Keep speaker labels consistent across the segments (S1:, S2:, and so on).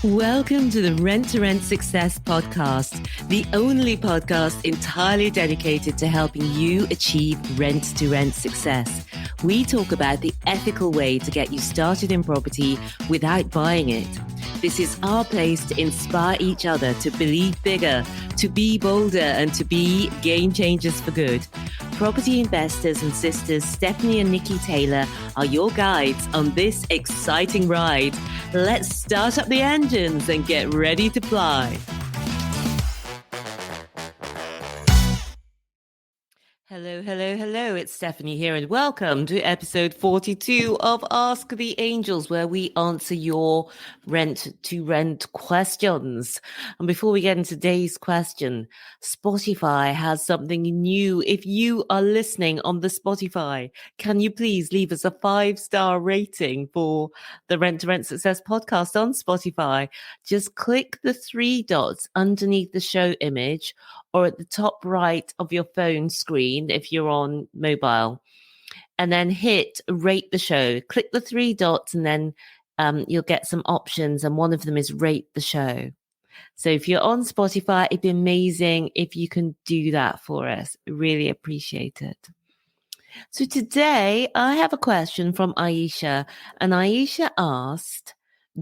S1: Welcome to the Rent Success podcast, the only podcast entirely dedicated to helping you achieve rent success. We talk about the ethical way to get you started in property without buying it. This is our place to inspire each other to believe bigger, to be bolder, and to be game changers for good. Property investors and sisters Stephanie and Nicky Taylor are your guides on this exciting ride. Let's start up the engines and get ready to fly. Hello. It's Stephanie here and welcome to episode 42 of Ask the Angels, where we answer your rent to rent questions. And before we get into today's question, Spotify has something new. If you are listening on the Spotify, can you please leave us a 5-star rating for the Rent to Rent Success podcast on Spotify? Just click the 3 dots underneath the show image or at the top right of your phone screen if you're on mobile, and then hit rate the show. Click the 3 dots and then you'll get some options, and one of them is rate the show. So if you're on Spotify, it'd be amazing if you can do that for us. Really appreciate it. So today I have a question from Aisha, and Aisha asked,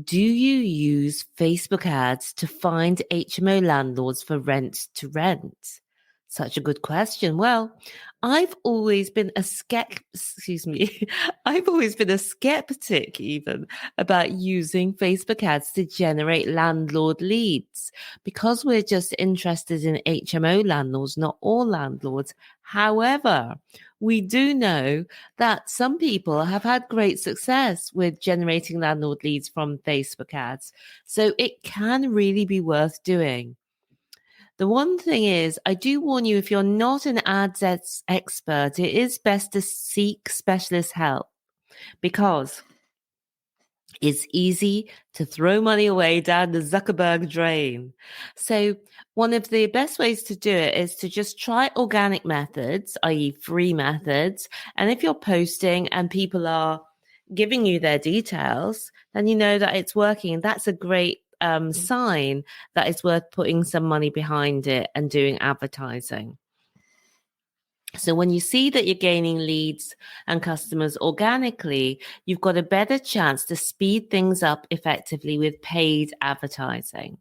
S1: do you use Facebook ads to find HMO landlords for rent to rent? Such a good question. Well, I've always been a skeptic even about using Facebook ads to generate landlord leads, because we're just interested in HMO landlords, not all landlords. However, we do know that some people have had great success with generating landlord leads from Facebook ads. So it can really be worth doing. The one thing is, I do warn you, if you're not an ads expert, it is best to seek specialist help, because it's easy to throw money away down the Zuckerberg drain. So one of the best ways to do it is to just try organic methods, i.e. free methods. And if you're posting and people are giving you their details, then you know that it's working. And that's a great sign that it's worth putting some money behind it and doing advertising. So when you see that you're gaining leads and customers organically, you've got a better chance to speed things up effectively with paid advertising.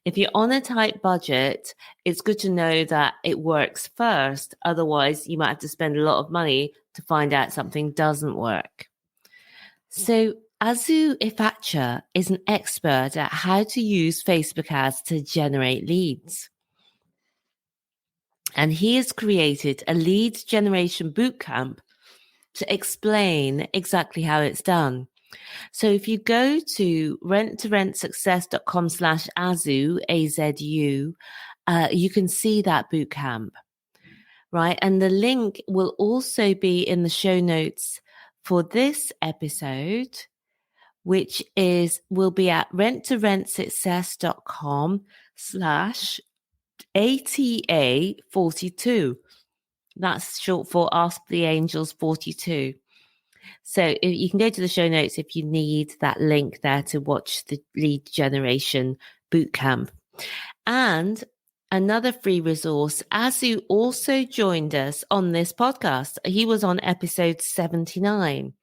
S1: If you're on a tight budget, it's good to know that it works first. Otherwise, you might have to spend a lot of money to find out something doesn't work. So Azu Ifacha is an expert at how to use Facebook ads to generate leads. And he has created a lead generation bootcamp to explain exactly how it's done. So if you go to rentsuccess.com/Azu, AZU, you can see that bootcamp, right? And the link will also be in the show notes for this episode, which will be at renttorentssuccess.com/ATA42. That's short for Ask the Angels 42. So you can go to the show notes if you need that link there to watch the lead generation bootcamp. And another free resource, Azu also joined us on this podcast. He was on episode 79.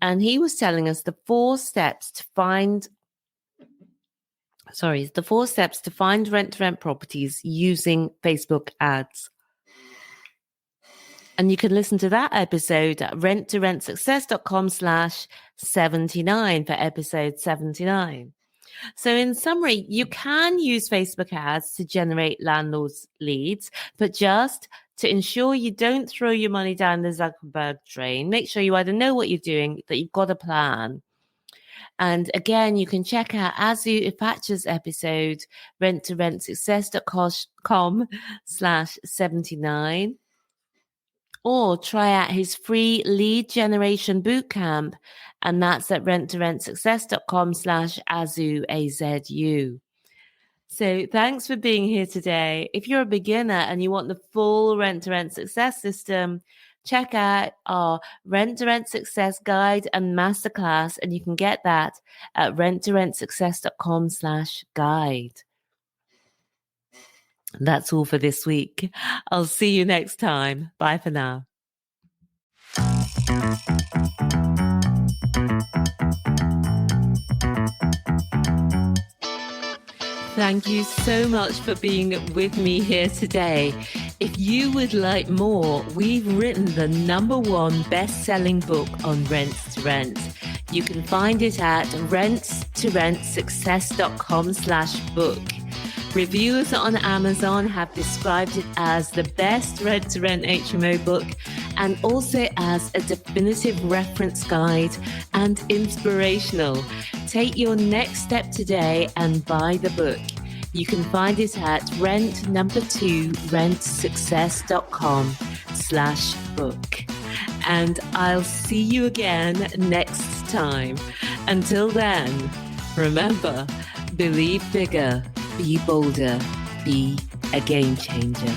S1: And he was telling us the 4 steps to find rent-to-rent properties using Facebook ads. And you can listen to that episode at renttorentssuccess.com/79 for episode 79. So in summary, you can use Facebook ads to generate landlords leads, but just to ensure you don't throw your money down the Zuckerberg drain, make sure you either know what you're doing, that you've got a plan. And again, you can check out Azu Ifacha's episode, renttorentssuccess.com/79, or try out his free lead generation bootcamp, and that's at renttorentssuccess.com/Azu, AZU. So thanks for being here today. If you're a beginner and you want the full rent-to-rent success system, check out our Rent Success Guide and Masterclass, and you can get that at renttoRentSuccess.com/guide. That's all for this week. I'll see you next time. Bye for now. Thank you so much for being with me here today. If you would like more, we've written the #1 best-selling book on rent to rent. You can find it at renttoRentSuccess.com/book. Reviewers on Amazon have described it as the best rent-to-rent HMO book and also as a definitive reference guide and inspirational. Take your next step today and buy the book. You can find it at rentsuccess.com/book. And I'll see you again next time. Until then, remember, believe bigger, be bolder, be a game changer.